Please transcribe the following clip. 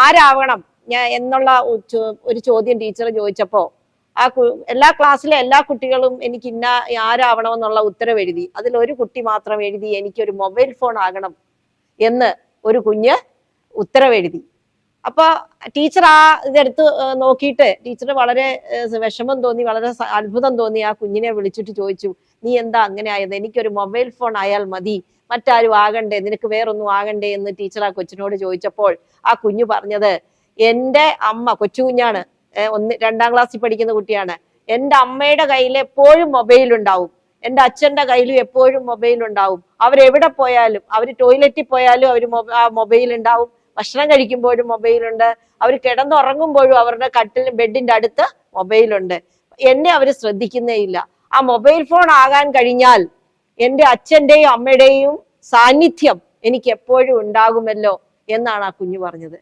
ആരാവണം ഞാൻ എന്നുള്ള ഒരു ചോദ്യം ടീച്ചർ ചോദിച്ചപ്പോ എല്ലാ ക്ലാസ്സിലെ എല്ലാ കുട്ടികളും എനിക്ക് ആരാവണമെന്നുള്ള ഉത്തരവ് എഴുതി. അതിൽ ഒരു കുട്ടി മാത്രം എഴുതി എനിക്കൊരു മൊബൈൽ ഫോൺ ആകണം എന്ന് ഒരു കുഞ്ഞ് ഉത്തരവെഴുതി. അപ്പൊ ടീച്ചർ ഇതെടുത്ത് നോക്കിയിട്ട് ടീച്ചർ വളരെ വിഷമം തോന്നി, വളരെ അത്ഭുതം തോന്നി. ആ കുഞ്ഞിനെ വിളിച്ചിട്ട് ചോദിച്ചു, നീ എന്താ അങ്ങനെ ആയത്? എനിക്കൊരു മൊബൈൽ ഫോൺ ആയാൽ മതി, മറ്റാരും ആകണ്ടേ, നിനക്ക് വേറൊന്നും ആകണ്ടേ എന്ന് ടീച്ചർ ആ കൊച്ചിനോട് ചോദിച്ചപ്പോൾ ആ കുഞ്ഞു പറഞ്ഞത്, എന്റെ അമ്മ, കൊച്ചു കുഞ്ഞാണ്, 2ാം ക്ലാസ്സിൽ പഠിക്കുന്ന കുട്ടിയാണ്, എന്റെ അമ്മയുടെ കയ്യിൽ എപ്പോഴും മൊബൈൽ ഉണ്ടാവും, എന്റെ അച്ഛന്റെ കയ്യിലും എപ്പോഴും മൊബൈൽ ഉണ്ടാവും, അവരെവിടെ പോയാലും, അവർ ടോയ്ലറ്റിൽ പോയാലും ആ മൊബൈൽ ഉണ്ടാവും, ഭക്ഷണം കഴിക്കുമ്പോഴും മൊബൈലുണ്ട്, അവർ കിടന്നുറങ്ങുമ്പോഴും അവരുടെ ബെഡിന്റെ അടുത്ത് മൊബൈലുണ്ട്. എന്നെ അവർ ശ്രദ്ധിക്കുന്നേ ഇല്ല. ആ മൊബൈൽ ഫോൺ ആകാൻ കഴിഞ്ഞാൽ എന്റെ അച്ഛന്റെയും അമ്മയുടെയും സാന്നിധ്യം എനിക്ക് എപ്പോഴും ഉണ്ടാകുമല്ലോ എന്നാണ് ആ കുഞ്ഞു പറഞ്ഞത്.